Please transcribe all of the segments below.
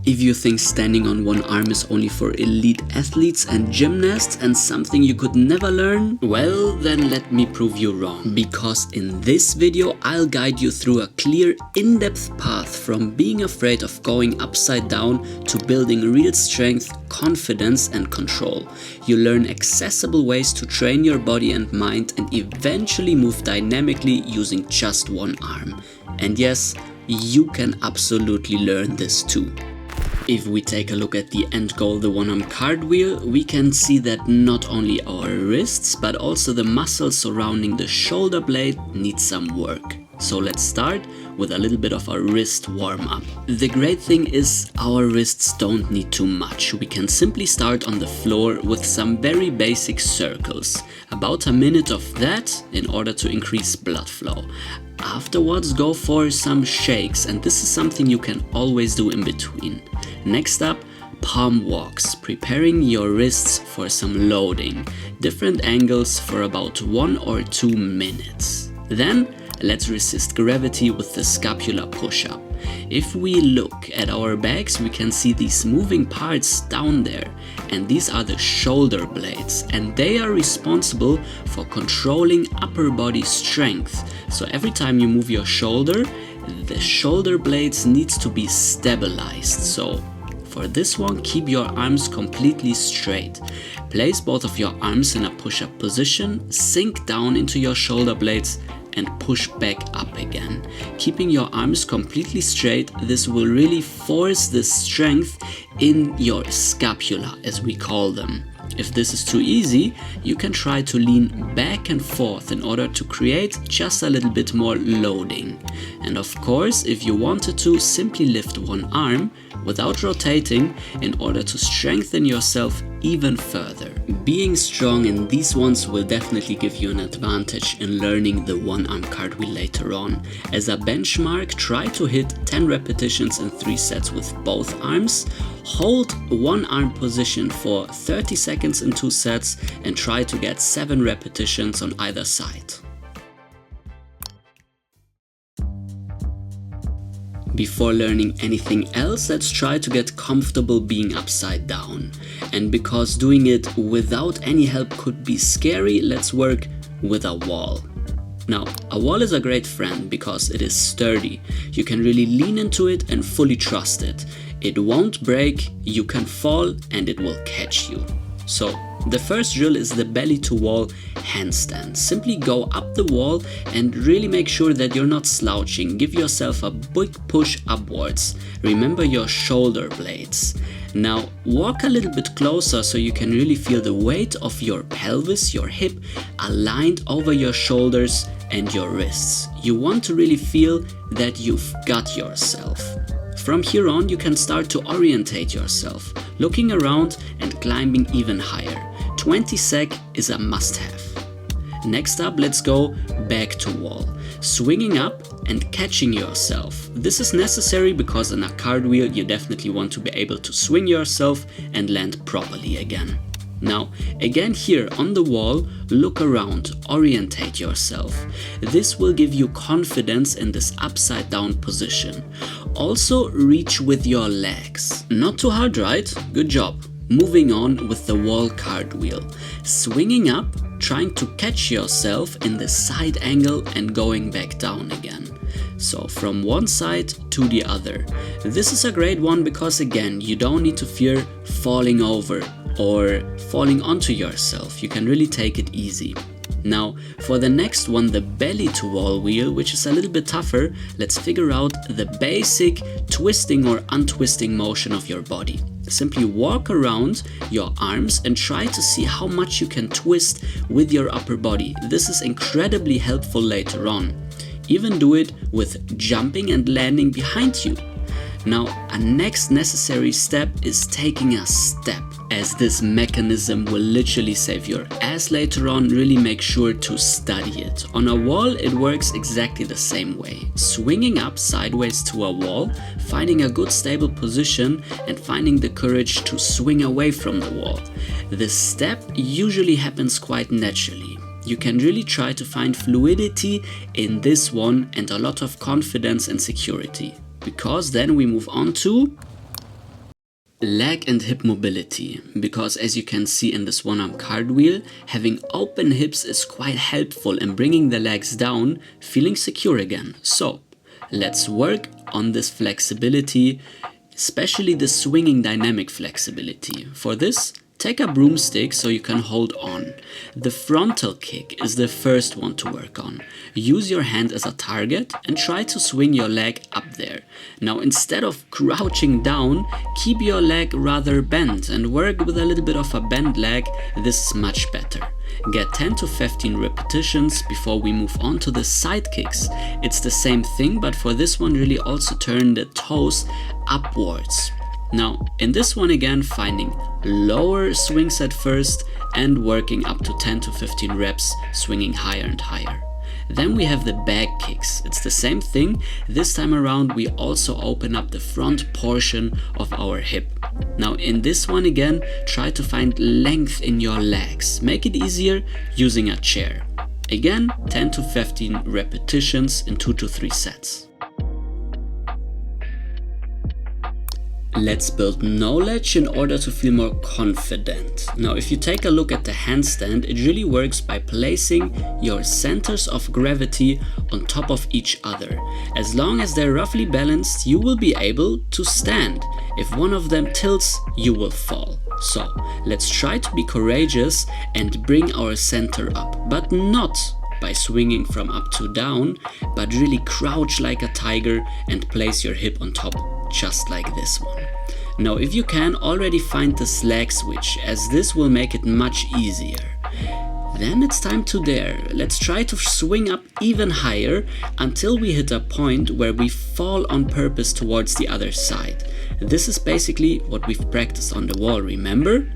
If you think standing on one arm is only for elite athletes and gymnasts and something you could never learn, well, then let me prove you wrong. Because in this video I'll guide you through a clear, in-depth path from being afraid of going upside down to building real strength, confidence and control. You learn accessible ways to train your body and mind and eventually move dynamically using just one arm. And yes, you can absolutely learn this too. If we take a look at the end goal, the one-arm cartwheel, we can see that not only our wrists but also the muscles surrounding the shoulder blade need some work. So let's start with a little bit of a wrist warm-up. The great thing is our wrists don't need too much. We can simply start on the floor with some very basic circles. About a minute of that in order to increase blood flow. Afterwards, go for some shakes, and this is something you can always do in between. Next up, palm walks, preparing your wrists for some loading. Different angles for about 1 or 2 minutes. Then, let's resist gravity with the scapular push-up. If we look at our backs, we can see these moving parts down there, and these are the shoulder blades, and they are responsible for controlling upper body strength. So every time you move your shoulder, the shoulder blades needs to be stabilized. So for this one, keep your arms completely straight. Place both of your arms in a push-up position, sink down into your shoulder blades and push back up again. Keeping your arms completely straight, this will really force the strength in your scapula, as we call them. If this is too easy, you can try to lean back and forth in order to create just a little bit more loading. And of course, if you wanted to, simply lift one arm without rotating in order to strengthen yourself even further. Being strong in these ones will definitely give you an advantage in learning the one-arm cartwheel later on. As a benchmark, try to hit 10 repetitions in 3 sets with both arms. Hold one arm position for 30 seconds in 2 sets and try to get 7 repetitions on either side. Before learning anything else, let's try to get comfortable being upside down. And because doing it without any help could be scary, let's work with a wall. Now, a wall is a great friend because it is sturdy. You can really lean into it and fully trust it. It won't break, you can fall, and it will catch you. So, the first drill is the belly to wall handstand. Simply go up the wall and really make sure that you're not slouching. Give yourself a big push upwards. Remember your shoulder blades. Now walk a little bit closer so you can really feel the weight of your pelvis, your hip, aligned over your shoulders and your wrists. You want to really feel that you've got yourself. From here on, you can start to orientate yourself, looking around and climbing even higher. 20 sec is a must-have. Next up, let's go back to wall, swinging up and catching yourself. This is necessary because in a cartwheel you definitely want to be able to swing yourself and land properly again. Now, again here on the wall, look around, orientate yourself. This will give you confidence in this upside down position. Also reach with your legs. Not too hard, right? Good job. Moving on with the wall cartwheel. Swinging up, trying to catch yourself in the side angle and going back down again. So from one side to the other. This is a great one because again, you don't need to fear falling over or falling onto yourself. You can really take it easy. Now, for the next one, the belly to wall wheel, which is a little bit tougher, let's figure out the basic twisting or untwisting motion of your body. Simply walk around your arms and try to see how much you can twist with your upper body. This is incredibly helpful later on. Even do it with jumping and landing behind you. Now, a next necessary step is taking a step. As this mechanism will literally save your ass later on, really make sure to study it. On a wall, it works exactly the same way. Swinging up sideways to a wall, finding a good stable position and finding the courage to swing away from the wall. This step usually happens quite naturally. You can really try to find fluidity in this one and a lot of confidence and security. Because then we move on to Leg and hip mobility, because as you can see in this one-arm cartwheel, having open hips is quite helpful in bringing the legs down, feeling secure again. So let's work on this flexibility, especially the swinging dynamic flexibility. For this, take a broomstick so you can hold on. The frontal kick is the first one to work on. Use your hand as a target and try to swing your leg up there. Now, instead of crouching down, keep your leg rather bent and work with a little bit of a bent leg. This is much better. Get 10 to 15 repetitions before we move on to the side kicks. It's the same thing, but for this one really also turn the toes upwards. Now, in this one again, finding lower swings at first and working up to 10 to 15 reps, swinging higher and higher. Then we have the back kicks. It's the same thing. This time around, we also open up the front portion of our hip. Now, in this one again, try to find length in your legs. Make it easier using a chair. Again, 10 to 15 repetitions in 2 to 3 sets. Let's build knowledge in order to feel more confident. Now, if you take a look at the handstand, it really works by placing your centers of gravity on top of each other. As long as they're roughly balanced, you will be able to stand. If one of them tilts, you will fall. So, let's try to be courageous and bring our center up, but not by swinging from up to down, but really crouch like a tiger and place your hip on top, just like this one. Now, if you can, already find the slag switch, as this will make it much easier. Then it's time to dare. Let's try to swing up even higher until we hit a point where we fall on purpose towards the other side. This is basically what we've practiced on the wall, remember?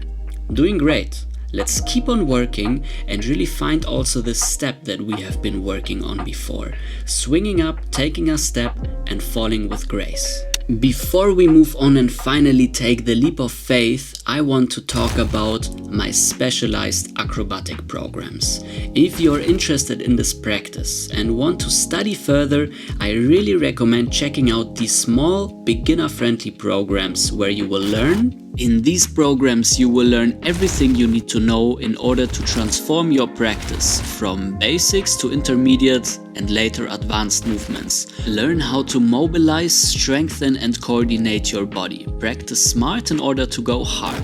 Doing great. Let's keep on working and really find also the step that we have been working on before. Swinging up, taking a step and falling with grace. Before we move on and finally take the leap of faith, I want to talk about my specialized acrobatic programs. If you're interested in this practice and want to study further, I really recommend checking out these small, beginner-friendly programs where you will learn. In these programs, you will learn everything you need to know in order to transform your practice from basics to intermediate and later advanced movements. Learn how to mobilize, strengthen and coordinate your body. Practice smart in order to go hard.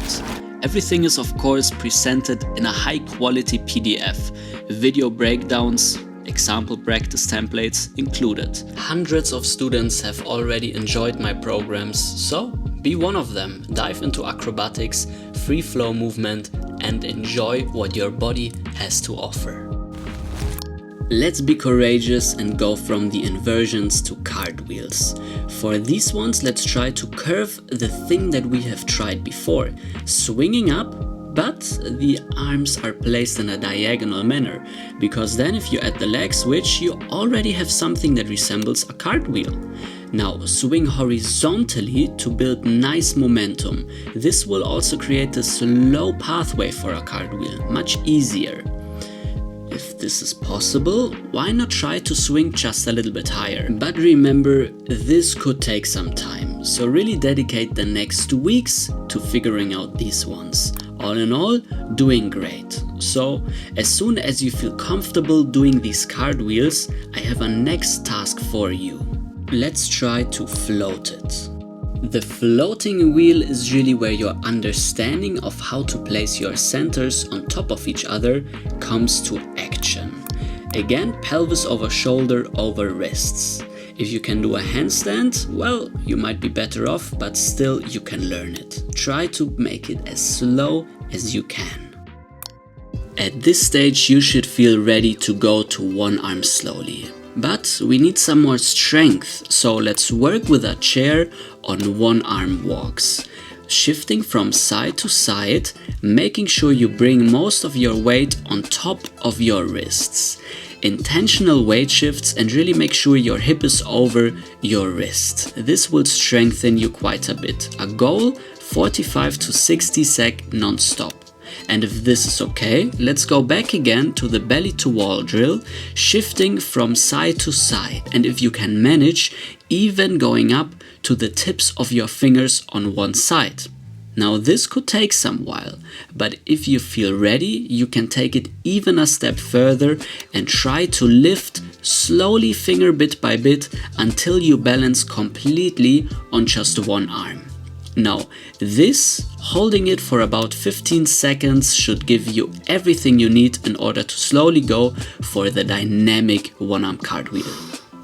Everything is of course presented in a high quality PDF, video breakdowns, example practice templates included. Hundreds of students have already enjoyed my programs, so be one of them. Dive into acrobatics, free flow movement and enjoy what your body has to offer. Let's be courageous and go from the inversions to cartwheels. For these ones, let's try to curve the thing that we have tried before, swinging up, but the arms are placed in a diagonal manner, because then if you add the leg switch, you already have something that resembles a cartwheel. Now swing horizontally to build nice momentum. This will also create a slow pathway for a cartwheel, much easier. If this is possible, why not try to swing just a little bit higher? But remember, this could take some time, so really dedicate the next 2 weeks to figuring out these ones. All in all, doing great. So, as soon as you feel comfortable doing these cartwheels, I have a next task for you. Let's try to float it. The floating wheel is really where your understanding of how to place your centers on top of each other comes to action. Again, pelvis over shoulder over wrists. If you can do a handstand, well, you might be better off, but still you can learn it. Try to make it as slow as you can. At this stage, you should feel ready to go to one arm slowly. But we need some more strength, so let's work with a chair on one arm walks. Shifting from side to side, making sure you bring most of your weight on top of your wrists. Intentional weight shifts and really make sure your hip is over your wrist. This will strengthen you quite a bit. A goal, 45 to 60 sec non-stop. And if this is okay, let's go back again to the belly to wall drill, shifting from side to side. And if you can manage, even going up to the tips of your fingers on one side. Now this could take some while, but if you feel ready, you can take it even a step further and try to lift slowly finger bit by bit until you balance completely on just one arm. Now this, holding it for about 15 seconds, should give you everything you need in order to slowly go for the dynamic one-arm cartwheel.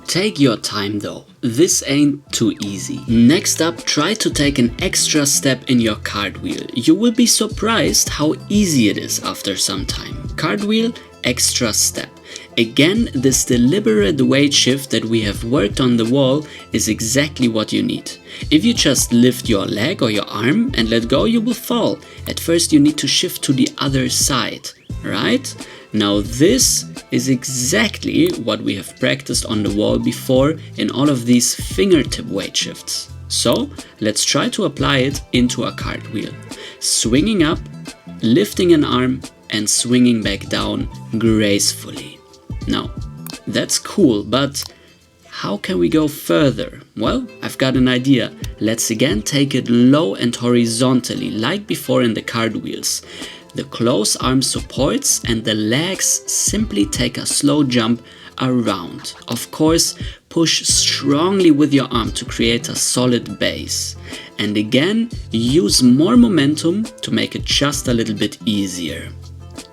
Take your time though, this ain't too easy. Next up, try to take an extra step in your cartwheel. You will be surprised how easy it is after some time. Cartwheel, extra step. Again, this deliberate weight shift that we have worked on the wall is exactly what you need. If you just lift your leg or your arm and let go, you will fall. At first you need to shift to the other side, right? Now this is exactly what we have practiced on the wall before in all of these fingertip weight shifts. So let's try to apply it into a cartwheel. Swinging up, lifting an arm and swinging back down gracefully. Now that's cool, but how can we go further? Well, I've got an idea. Let's again take it low and horizontally like before in the cartwheels. The close arm supports and the legs simply take a slow jump around. Of course, push strongly with your arm to create a solid base. And again, use more momentum to make it just a little bit easier.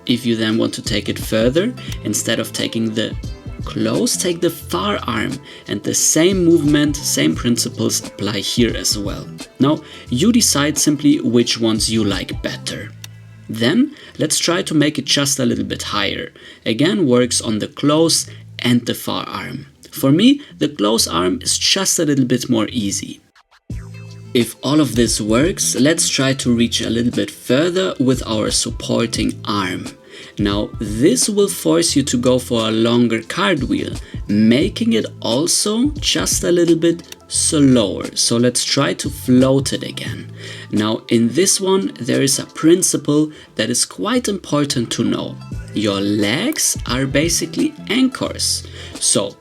If you then want to take it further, instead of taking the close, take the far arm, and the same movement, same principles apply here as well. Now, you decide simply which ones you like better. Then let's try to make it just a little bit higher. Again, works on the close and the far arm. For me, the close arm is just a little bit more easy. If all of this works, let's try to reach a little bit further with our supporting arm. Now this will force you to go for a longer cartwheel, making it also just a little bit slower. So let's try to float it again. Now in this one there is a principle that is quite important to know. Your legs are basically anchors. So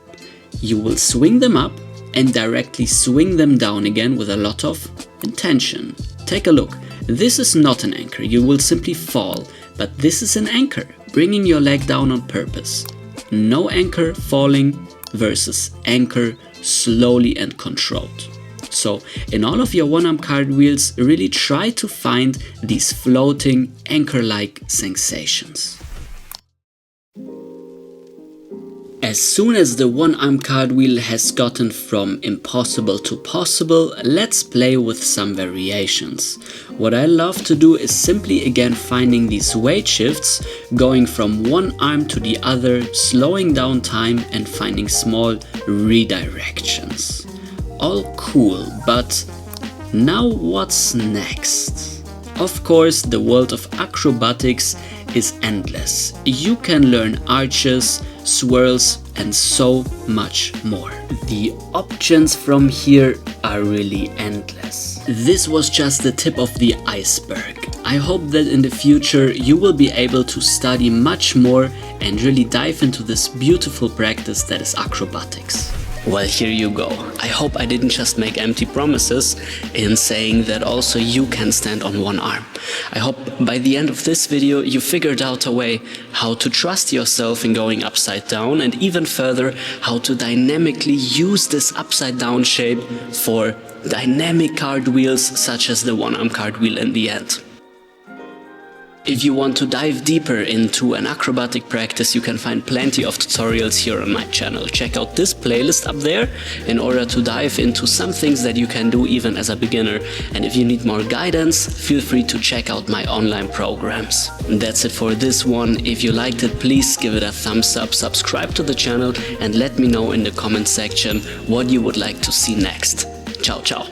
you will swing them up and directly swing them down again with a lot of intention. Take a look. This is not an anchor. You will simply fall. But this is an anchor, bringing your leg down on purpose. No anchor falling versus anchor slowly and controlled. So in all of your one-arm cartwheels, really try to find these floating anchor-like sensations. As soon as the one-arm cartwheel has gotten from impossible to possible, let's play with some variations. What I love to do is simply again finding these weight shifts, going from one arm to the other, slowing down time and finding small redirections. All cool, but now what's next? Of course, the world of acrobatics is endless. You can learn arches, swirls and so much more. The options from here are really endless. This was just the tip of the iceberg. I hope that in the future you will be able to study much more and really dive into this beautiful practice that is acrobatics. Well, here you go. I hope I didn't just make empty promises in saying that also you can stand on one arm. I hope by the end of this video you figured out a way how to trust yourself in going upside down, and even further how to dynamically use this upside down shape for dynamic cartwheels such as the one-arm cartwheel in the end. If you want to dive deeper into an acrobatic practice, you can find plenty of tutorials here on my channel. Check out this playlist up there in order to dive into some things that you can do even as a beginner. And if you need more guidance, feel free to check out my online programs. That's it for this one. If you liked it, please give it a thumbs up, subscribe to the channel and let me know in the comment section what you would like to see next. Ciao, ciao.